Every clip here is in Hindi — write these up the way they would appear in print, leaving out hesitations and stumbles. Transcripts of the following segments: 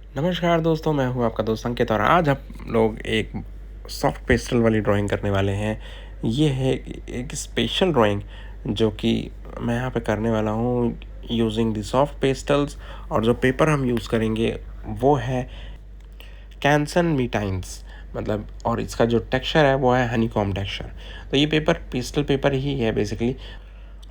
नमस्कार दोस्तों, मैं हूँ आपका दोस्त अंकित और आज हम लोग एक सॉफ्ट पेस्टल वाली ड्राइंग करने वाले हैं। ये है एक स्पेशल ड्राइंग जो कि मैं यहाँ पे करने वाला हूँ यूजिंग द सॉफ्ट पेस्टल्स। और जो पेपर हम यूज़ करेंगे वो है कैंसन मीटाइन्स, मतलब, और इसका जो टेक्सचर है वो है हनीकॉम्ब टेक्सचर। तो ये पेपर पेस्टल पेपर ही है बेसिकली।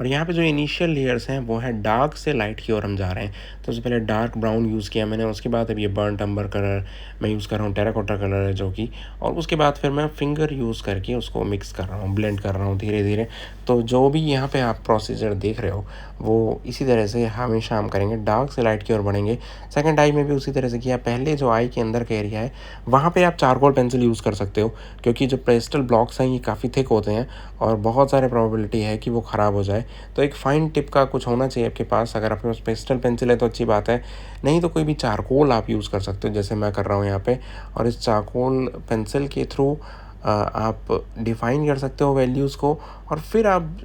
और यहाँ पे जो इनिशियल लेयर्स हैं वो है डार्क से लाइट की ओर हम जा रहे हैं। तो सबसे पहले डार्क ब्राउन यूज़ किया मैंने, उसके बाद अब ये बर्न्ट अम्बर कलर मैं यूज़ कर रहा हूँ, टेराकोटा कलर है जो कि, और उसके बाद फिर मैं फिंगर यूज़ करके उसको मिक्स कर रहा हूँ, ब्लेंड कर रहा हूँ धीरे धीरे। तो जो भी यहाँ पे आप प्रोसीजर देख रहे हो वो इसी तरह से हमेशा हम करेंगे, डार्क से लाइट की ओर बढ़ेंगे। सेकंड आई में भी उसी तरह से किया। पहले जो आई के अंदर का एरिया है वहाँ पे आप चारकोल पेंसिल यूज़ कर सकते हो, क्योंकि जो पेस्टल ब्लॉक्स हैं ये काफ़ी थिक होते हैं और बहुत सारे प्रोबेबिलिटी है कि वो ख़राब हो जाए। तो एक फ़ाइन टिप का कुछ होना चाहिए आपके पास। अगर आपके पास पेस्टल पेंसिल है तो अच्छी बात है, नहीं तो कोई भी चारकोल आप यूज़ कर सकते हो जैसे मैं कर रहा हूँ यहाँ पे। और इस चारकोल पेंसिल के थ्रू आप डिफ़ाइन कर सकते हो वैल्यूज़ को, और फिर आप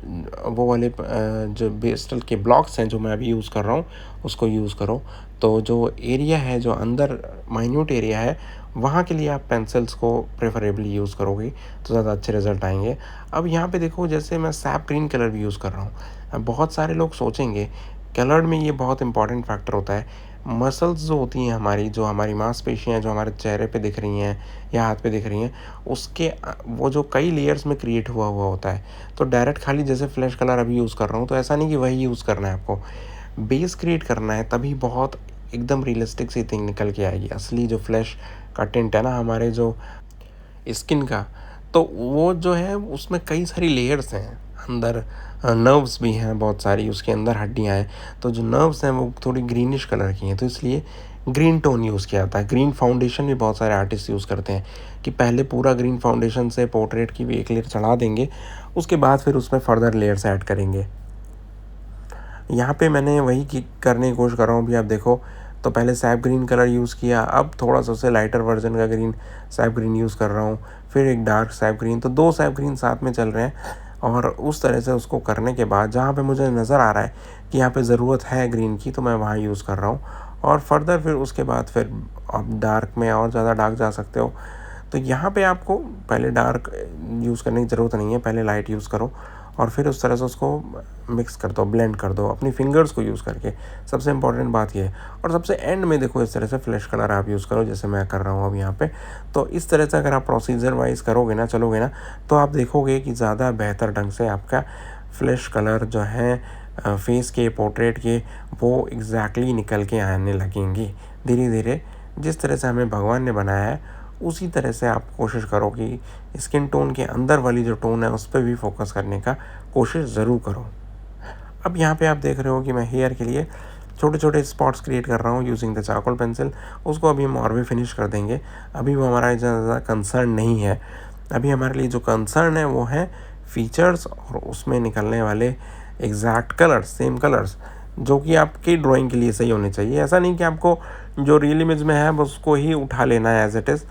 वो वाले जो पेस्टल के ब्लॉक्स हैं जो मैं अभी यूज़ कर रहा हूँ उसको यूज़ करो। तो जो एरिया है, जो अंदर माइन्यूट एरिया है, वहाँ के लिए आप पेंसिल्स को प्रेफरेबली यूज़ करोगे तो ज़्यादा अच्छे रिज़ल्ट आएँगे। अब यहाँ पे देखो, जैसे मैं सैप ग्रीन कलर भी यूज़ कर रहा हूँ। अब बहुत सारे लोग सोचेंगे कलर में ये बहुत इंपॉर्टेंट फैक्टर होता है। मसल्स जो होती हैं हमारी, जो हमारी मांसपेशियाँ जो हमारे चेहरे पे दिख रही हैं या हाथ पे दिख रही हैं, उसके वो जो कई लेयर्स में क्रिएट हुआ हुआ होता है। तो डायरेक्ट खाली जैसे फ्लैश कलर अभी यूज़ कर रहा हूँ तो ऐसा नहीं कि वही यूज़ करना है आपको। बेस क्रिएट करना है, तभी बहुत एकदम रियलिस्टिक सी थिंग निकल के आएगी। असली जो फ्लैश का टिंट है ना हमारे जो स्किन का, तो वो जो है उसमें कई सारी लेयर्स हैं अंदर। नर्व्स भी हैं बहुत सारी, उसके अंदर हड्डियाँ हैं। तो जो नर्व्स हैं वो थोड़ी ग्रीनिश कलर की हैं, तो इसलिए ग्रीन टोन यूज़ किया जाता है। ग्रीन फाउंडेशन भी बहुत सारे आर्टिस्ट यूज़ करते हैं कि पहले पूरा ग्रीन फाउंडेशन से पोर्ट्रेट की भी एक लेयर चढ़ा देंगे, उसके बाद फिर उसमें फर्दर लेयर्स ऐड करेंगे। यहाँ पे मैंने वही करने की कोशिश कर रहा हूँ। अभी आप देखो, तो पहले सैप ग्रीन कलर यूज़ किया, अब थोड़ा सा उससे लाइटर वर्जन का ग्रीन सैप ग्रीन यूज़ कर रहा हूँ, फिर एक डार्क सैप ग्रीन। तो 2 सैप ग्रीन साथ में चल रहे हैं। और उस तरह से उसको करने के बाद जहाँ पे मुझे नज़र आ रहा है कि यहाँ पे ज़रूरत है ग्रीन की, तो मैं वहाँ यूज़ कर रहा हूँ। और फर्दर फिर उसके बाद फिर आप डार्क में और ज़्यादा डार्क जा सकते हो। तो यहाँ पे आपको पहले डार्क यूज़ करने की ज़रूरत नहीं है, पहले लाइट यूज़ करो और फिर उस तरह से उसको मिक्स कर दो, ब्लेंड कर दो अपनी फिंगर्स को यूज़ करके। सबसे इम्पॉर्टेंट बात ये है। और सबसे एंड में देखो, इस तरह से फ्लैश कलर आप यूज़ करो जैसे मैं कर रहा हूँ अब यहाँ पे। तो इस तरह से अगर आप प्रोसीजर वाइज करोगे ना, चलोगे ना, तो आप देखोगे कि ज़्यादा बेहतर ढंग से आपका फ्लैश कलर जो है फेस के, पोर्ट्रेट के, वो एग्जैक्टली निकल के आने लगेंगे धीरे धीरे। जिस तरह से हमें भगवान ने बनाया है उसी तरह से आप कोशिश करो कि स्किन टोन के अंदर वाली जो टोन है उस पे भी फोकस करने का कोशिश ज़रूर करो। अब यहाँ पे आप देख रहे हो कि मैं हेयर के लिए छोटे छोटे स्पॉट्स क्रिएट कर रहा हूँ यूजिंग द चारकोल पेंसिल। उसको अभी हम और भी फिनिश कर देंगे। अभी वो हमारा ज़्यादा कंसर्न नहीं है। अभी हमारे लिए जो कंसर्न है वो है फीचर्स और उसमें निकलने वाले एग्जैक्ट कलर्स, सेम कलर्स, जो कि आपकी ड्राइंग के लिए सही होने चाहिए। ऐसा नहीं कि आपको जो रियल इमेज में है बस उसको ही उठा लेना है एज इट इज़।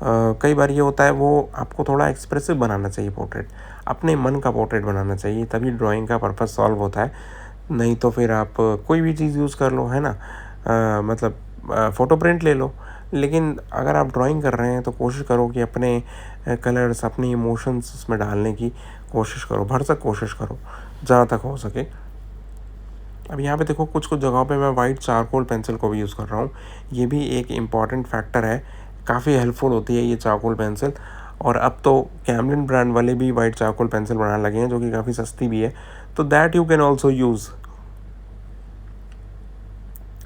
कई बार ये होता है, वो आपको थोड़ा एक्सप्रेसिव बनाना चाहिए पोर्ट्रेट, अपने मन का पोर्ट्रेट बनाना चाहिए, तभी ड्राइंग का पर्पस सॉल्व होता है। नहीं तो फिर आप कोई भी चीज़ यूज़ कर लो, है ना, मतलब फ़ोटो प्रिंट ले लो। लेकिन अगर आप ड्राइंग कर रहे हैं तो कोशिश करो कि अपने कलर्स, अपने इमोशंस उसमें डालने की कोशिश करो, भरसक कोशिश करो जहाँ तक हो सके। अब यहाँ पे देखो, कुछ कुछ जगहों पे मैं वाइट चारकोल पेंसिल को भी यूज़ कर रहा हूँ। ये भी एक इम्पॉर्टेंट फैक्टर है, काफ़ी हेल्पफुल होती है ये चारकोल पेंसिल। और अब तो कैमलिन ब्रांड वाले भी वाइट चारकोल पेंसिल बनाने लगे हैं जो कि काफ़ी सस्ती भी है, तो that you can also use.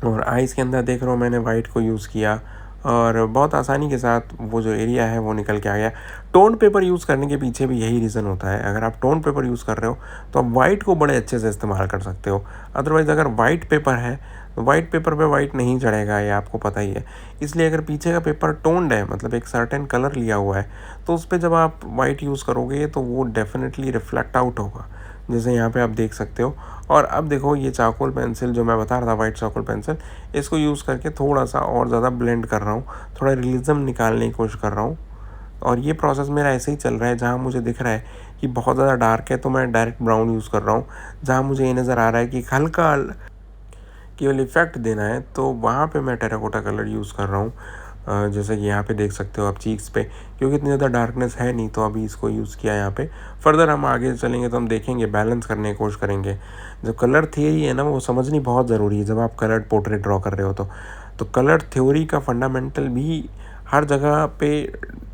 और आइज़ के अंदर देख रहा हूँ मैंने वाइट को यूज़ किया और बहुत आसानी के साथ वो जो एरिया है वो निकल के आ गया। टोन पेपर यूज़ करने के पीछे भी यही रीज़न होता है। अगर आप टोन पेपर यूज़ कर रहे हो तो आप वाइट को बड़े अच्छे से इस्तेमाल कर सकते हो। अदरवाइज़ अगर वाइट पेपर है तो वाइट पेपर पे वाइट नहीं चढ़ेगा, ये आपको पता ही है। इसलिए अगर पीछे का पेपर टोन्ड है, मतलब एक सर्टेन कलर लिया हुआ है, तो उस पर जब आप वाइट यूज़ करोगे तो वो डेफिनेटली रिफ्लेक्ट आउट होगा, जैसे यहाँ पे आप देख सकते हो। और अब देखो, ये चारकोल पेंसिल जो मैं बता रहा था, वाइट चारकोल पेंसिल, इसको यूज़ करके थोड़ा सा और ज़्यादा ब्लेंड कर रहा हूँ, थोड़ा रियलिज़म निकालने की कोशिश कर रहा हूँ। और ये प्रोसेस मेरा ऐसे ही चल रहा है। जहाँ मुझे दिख रहा है कि बहुत ज़्यादा डार्क है तो मैं डायरेक्ट ब्राउन यूज़ कर रहा हूँ। जहाँ मुझे ये नज़र आ रहा है कि हल्का केवल इफ़ेक्ट देना है तो वहाँ पे मैं टेराकोटा कलर यूज़ कर रहा हूँ। जैसे कि यहाँ पे देख सकते हो आप चीक्स पे, क्योंकि इतनी ज़्यादा डार्कनेस है नहीं तो अभी इसको यूज़ किया है यहाँ पे। फर्दर हम आगे चलेंगे तो हम देखेंगे, बैलेंस करने की कोशिश करेंगे। जो कलर थ्योरी है ना वो समझनी बहुत ज़रूरी है जब आप कलर पोर्ट्रेट ड्रॉ कर रहे हो तो कलर थ्योरी का फंडामेंटल भी हर जगह पे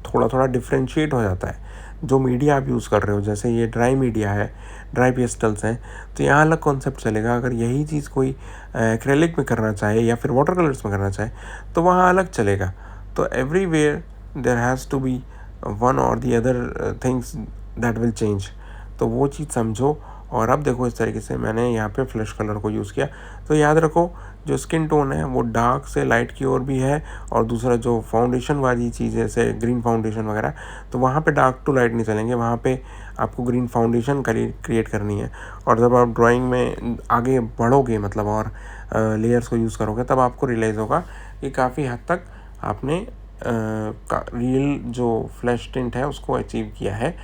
थोड़ा-थोड़ा डिफरेंशिएट हो जाता है। जो मीडिया आप यूज़ कर रहे हो, जैसे ये ड्राई मीडिया है, ड्राई पेस्टल्स हैं, तो यहाँ अलग कॉन्सेप्ट चलेगा। अगर यही चीज़ कोई एक्रेलिक में करना चाहे या फिर वाटर कलर्स में करना चाहे तो वहाँ अलग चलेगा। तो everywhere there has to be one और the other things that will change. तो वो चीज़ समझो। और अब देखो इस तरीके से मैंने यहाँ पे फ्लैश कलर को यूज़ किया। तो याद रखो, जो स्किन टोन है वो डार्क से लाइट की ओर भी है, और दूसरा जो फाउंडेशन वाली चीज़ है जैसे ग्रीन फाउंडेशन वगैरह, तो वहाँ पे डार्क टू लाइट नहीं चलेंगे, वहाँ पे आपको ग्रीन फाउंडेशन क्रिएट करनी है। और जब आप ड्राइंग में आगे बढ़ोगे, मतलब और लेयर्स को यूज़ करोगे, तब आपको रियलाइज़ होगा कि काफ़ी हद तक आपने रियल जो फ्लैश टिंट है उसको अचीव किया है।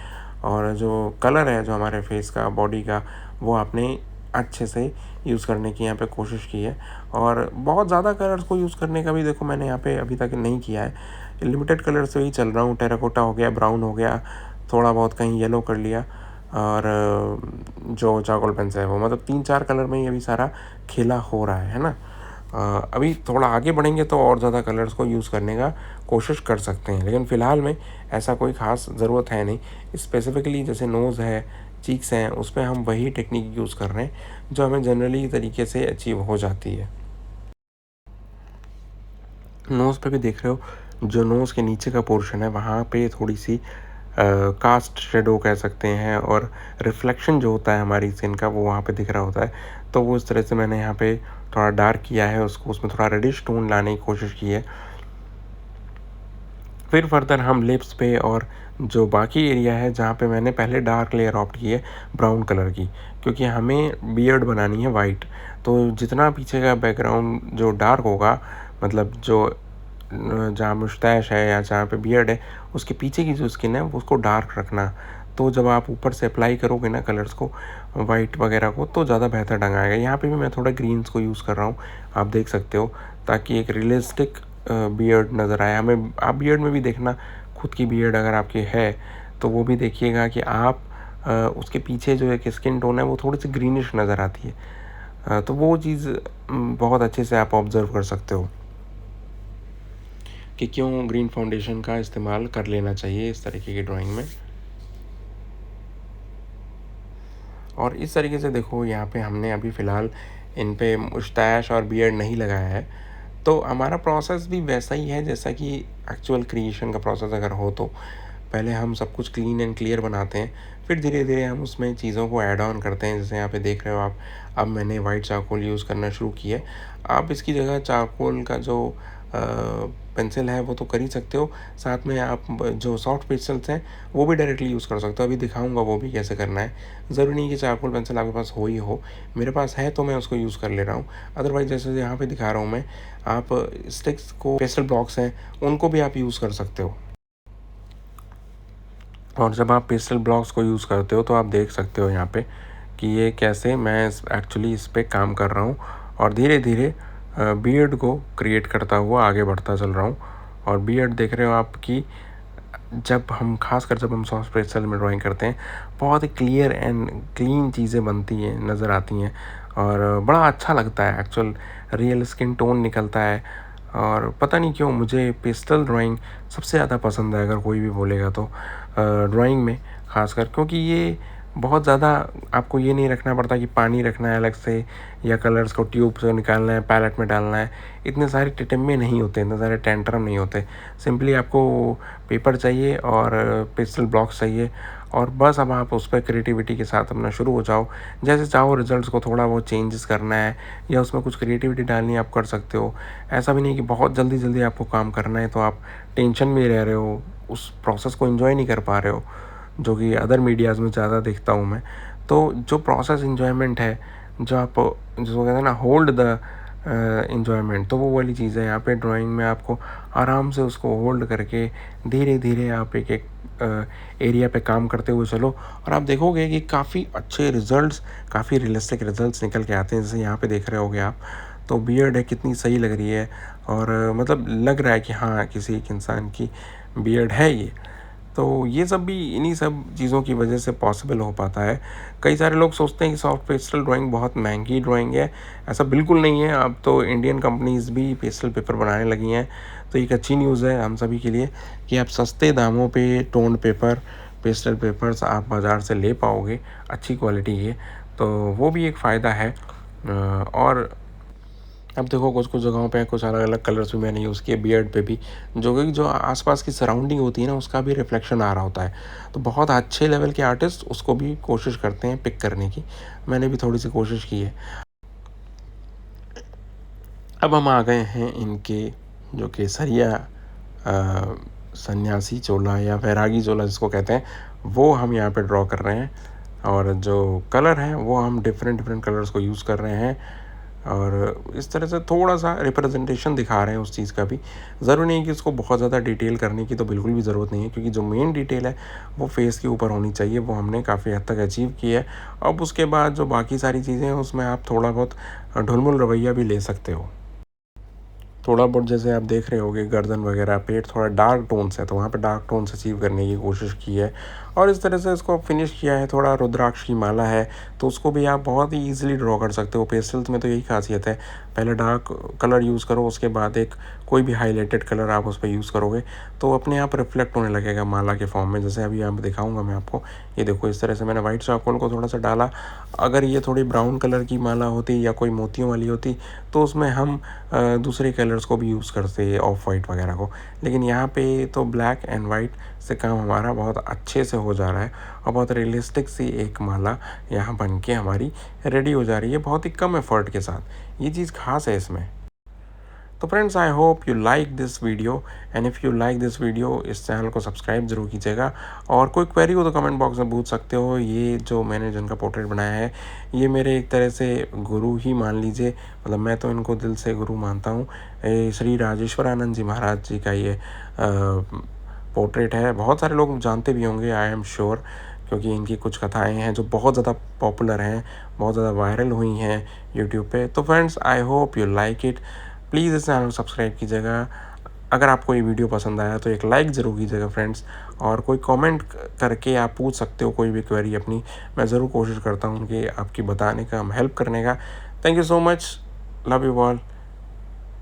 और जो कलर है जो हमारे फेस का, बॉडी का, वो आपने अच्छे से यूज़ करने की यहाँ पे कोशिश की है। और बहुत ज़्यादा कलर्स को यूज़ करने का भी देखो मैंने यहाँ पे अभी तक नहीं किया है। लिमिटेड कलर से ही चल रहा हूँ। टेराकोटा हो गया, ब्राउन हो गया, थोड़ा बहुत कहीं येलो कर लिया, और जो चारकोल पेंसिल है वो, मतलब 3-4 कलर में ही अभी सारा खेला हो रहा है ना। अभी थोड़ा आगे बढ़ेंगे तो और ज़्यादा कलर्स को यूज़ करने का कोशिश कर सकते हैं, लेकिन फ़िलहाल में ऐसा कोई ख़ास ज़रूरत है नहीं। स्पेसिफ़िकली जैसे नोज़ है, चीक्स हैं, उस पे हम वही टेक्निक यूज़ कर रहे हैं जो हमें जनरली तरीके से अचीव हो जाती है। नोज़ पे भी देख रहे हो, जो नोज़ के नीचे का पोर्शन है वहाँ पे थोड़ी-सी कास्ट शैडो कह सकते हैं, और रिफ्लेक्शन जो होता है हमारी स्किन का वो वहाँ पे दिख रहा होता है। तो वो इस तरह से मैंने यहाँ पे थोड़ा डार्क किया है उसको, उसमें थोड़ा रेडिश टोन लाने की कोशिश की है। फिर फर्दर हम लिप्स पे और जो बाकी एरिया है जहाँ पे मैंने पहले डार्क लेयर ऑप्ट की है ब्राउन कलर की, क्योंकि हमें बियर्ड बनानी है वाइट। तो जितना पीछे का बैकग्राउंड जो डार्क होगा, मतलब जो जहाँ मुस्टैच है या जहाँ पे बियर्ड है, उसके पीछे की जो स्किन है वो उसको डार्क रखना। तो जब आप ऊपर से अप्लाई करोगे ना कलर्स को, वाइट वगैरह को, तो ज़्यादा बेहतर ढंग आएगा। यहाँ पे भी मैं थोड़ा ग्रीन्स को यूज़ कर रहा हूँ, आप देख सकते हो, ताकि एक रियलिस्टिक बियर्ड नज़र आए हमें। आप बियर्ड में भी देखना, खुद की बियर्ड अगर आपकी है तो वो भी देखिएगा कि आप उसके पीछे जो एक स्किन टोन है वो थोड़ी सी ग्रीनिश नज़र आती है। तो वो चीज़ बहुत अच्छे से आप ऑब्ज़र्व कर सकते हो कि क्यों ग्रीन फाउंडेशन का इस्तेमाल कर लेना चाहिए इस तरीके की ड्राइंग में। और इस तरीके से देखो, यहाँ पे हमने अभी फ़िलहाल इन पे मुस्टैच और बियर्ड नहीं लगाया है। तो हमारा प्रोसेस भी वैसा ही है जैसा कि एक्चुअल क्रिएशन का प्रोसेस अगर हो तो। पहले हम सब कुछ क्लीन एंड क्लियर बनाते हैं, फिर धीरे-धीरे हम उसमें चीज़ों को ऐड ऑन करते हैं। जैसे यहाँ पे देख रहे हो आप, अब मैंने वाइट चारकोल यूज़ करना शुरू की है। आप इसकी जगह चारकोल का जो पेंसिल है वो तो कर ही सकते हो, साथ में आप जो सॉफ्ट पेंसिल्स हैं वो भी डायरेक्टली यूज़ कर सकते हो। अभी दिखाऊँगा वो भी कैसे करना है। ज़रूरी नहीं कि चारकोल पेंसिल आपके पास हो ही हो, मेरे पास है तो मैं उसको यूज़ कर ले रहा हूँ। अदरवाइज़ जैसे यहाँ पे दिखा रहा हूँ मैं, आप स्टिक्स को, पेस्टल ब्लॉक्स हैं, उनको भी आप यूज़ कर सकते हो। और जब आप पेस्टल ब्लॉक्स को यूज़ करते हो तो आप देख सकते हो यहाँ पे कि ये कैसे मैं एक्चुअली इस पे काम कर रहा हूँ, और धीरे-धीरे बियर्ड को क्रिएट करता हुआ आगे बढ़ता चल रहा हूँ। और बियर्ड देख रहे हो आप कि जब हम सॉफ्ट पेंसिल में ड्राइंग करते हैं, बहुत ही क्लियर एंड क्लीन चीज़ें बनती हैं, नज़र आती हैं, और बड़ा अच्छा लगता है। एक्चुअल रियल स्किन टोन निकलता है। और पता नहीं क्यों मुझे पेस्टल ड्राइंग सबसे ज़्यादा पसंद है, अगर कोई भी बोलेगा तो ड्राइंग में ख़ासकर, क्योंकि ये बहुत ज़्यादा आपको ये नहीं रखना पड़ता कि पानी रखना है अलग से, या कलर्स को ट्यूब से निकालना है, पैलेट में डालना है। इतने सारे टिटिम्मे नहीं होते, इतने सारे टेंट्रम नहीं होते। सिंपली आपको पेपर चाहिए और पेस्टल ब्लॉक्स चाहिए, और बस अब आप उस पर क्रिएटिविटी के साथ अपना शुरू हो जाओ। जैसे चाहो रिजल्ट्स को थोड़ा बहुत चेंजेस करना है या उसमें कुछ क्रिएटिविटी डालनी है, आप कर सकते हो। ऐसा भी नहीं कि बहुत जल्दी जल्दी आपको काम करना है तो आप टेंशन में रह रहे हो, उस प्रोसेस को एंजॉय नहीं कर पा रहे हो, जो कि अदर मीडियाज़ में ज़्यादा देखता हूँ मैं। तो जो प्रोसेस एन्जॉयमेंट है, जो आप जिसको कहते हैं ना, होल्ड द एन्जॉयमेंट, तो वो वाली चीज़ है यहाँ पे ड्राइंग में। आपको आराम से उसको होल्ड करके धीरे-धीरे आप एक-एक एरिया पे काम करते हुए चलो, और आप देखोगे कि काफ़ी अच्छे रिज़ल्ट्स, काफ़ी रियलिस्टिक रिज़ल्ट्स निकल के आते हैं। जैसे यहाँ पे देख रहे होगे आप, तो बियर्ड है कितनी सही लग रही है, और मतलब लग रहा है कि हाँ किसी एक इंसान की बियर्ड है ये। तो ये सब भी इन्हीं सब चीज़ों की वजह से पॉसिबल हो पाता है। कई सारे लोग सोचते हैं कि सॉफ्ट पेस्टल ड्राइंग बहुत महंगी ड्राइंग है, ऐसा बिल्कुल नहीं है। अब तो इंडियन कंपनीज़ भी पेस्टल पेपर बनाने लगी हैं, तो एक अच्छी न्यूज़ है हम सभी के लिए कि आप सस्ते दामों पे टोन पेपर, पेस्टल पेपर्स आप बाज़ार से ले पाओगे अच्छी क्वालिटी के, तो वो भी एक फ़ायदा है। और अब देखो कुछ-कुछ जगहों पे कुछ अलग-अलग कलर्स भी मैंने यूज़ किए बियर्ड पे भी, जो कि जो आस-पास की सराउंडिंग होती है ना, उसका भी रिफ्लेक्शन आ रहा होता है। तो बहुत अच्छे लेवल के आर्टिस्ट उसको भी कोशिश करते हैं पिक करने की। मैंने भी थोड़ी-सी कोशिश की है। अब हम आ गए हैं इनके जो केसरिया सन्यासी चोला या वैरागी चोला जिसको कहते हैं, वो हम यहाँ पे ड्रॉ कर रहे हैं। और जो कलर हैं वो हम डिफरेंट डिफरेंट कलर्स को यूज़ कर रहे हैं, और इस तरह से थोड़ा-सा रिप्रेजेंटेशन दिखा रहे हैं उस चीज़ का भी। ज़रूरी नहीं कि उसको बहुत ज़्यादा डिटेल करने की तो बिल्कुल भी ज़रूरत नहीं है, क्योंकि जो मेन डिटेल है वो फेस के ऊपर होनी चाहिए, वो हमने काफ़ी हद तक अचीव की है। अब उसके बाद जो बाकी सारी चीज़ें हैं उसमें आप थोड़ा बहुत ढुलमुल रवैया भी ले सकते हो। थोड़ा बहुत जैसे आप देख रहे होगे गर्दन वगैरह, पेट थोड़ा डार्क टोन्स है, तो वहाँ पे डार्क टोन्स अचीव करने की कोशिश की है, और इस तरह से इसको फिनिश किया है। थोड़ा रुद्राक्ष की माला है, तो उसको भी आप बहुत ही ईज़िली ड्रॉ कर सकते हो। पेस्टल्स में तो यही खासियत है, पहले डार्क कलर यूज़ करो, उसके बाद एक कोई भी हाइलाइटेड कलर आप उस पे यूज़ करोगे, तो अपने आप रिफ्लेक्ट होने लगेगा माला के फॉर्म में। जैसे अभी यहाँ पे दिखाऊँगा मैं आपको, ये देखो इस तरह से मैंने व्हाइट चारकोल को थोड़ा-सा डाला। अगर ये थोड़ी ब्राउन कलर की माला होती या कोई मोतियों वाली होती, तो उसमें हम दूसरे कलर्स को भी यूज़ करते, ऑफ वाइट वगैरह को। लेकिन यहाँ पे तो ब्लैक एंड वाइट से काम हमारा बहुत अच्छे से हो जा रहा है, और बहुत रियलिस्टिक सी एक माला यहाँ बन के हमारी रेडी हो जा रही है, बहुत ही कम एफर्ट के साथ। ये चीज़ ख़ास है इसमें। तो friends, I hope you like this video, and if you like this video, इस चैनल को सब्सक्राइब ज़रूर कीजिएगा। और कोई क्वेरी हो तो कमेंट बॉक्स में पूछ सकते हो। ये जो मैंने जिनका पोर्ट्रेट बनाया है, ये मेरे एक तरह से गुरु ही मान लीजिए, मतलब मैं तो इनको दिल से गुरु मानता हूँ। श्री राजेश्वरानंद जी महाराज जी का ये पोर्ट्रेट है। बहुत सारे लोग जानते भी होंगे, आई एम श्योर, क्योंकि इनकी कुछ कथाएं हैं जो बहुत ज़्यादा पॉपुलर हैं, बहुत ज़्यादा वायरल हुई हैं यूट्यूब पे। तो friends, I hope you like it. Please इस चैनल को सब्सक्राइब कीजिएगा। अगर आपको ये वीडियो पसंद आया तो एक लाइक ज़रूर कीजिएगा फ्रेंड्स, और कोई कमेंट करके आप पूछ सकते हो कोई भी क्वेरी अपनी। मैं ज़रूर कोशिश करता हूँ कि आपकी बताने का, हेल्प करने का। Thank you so much, love you all.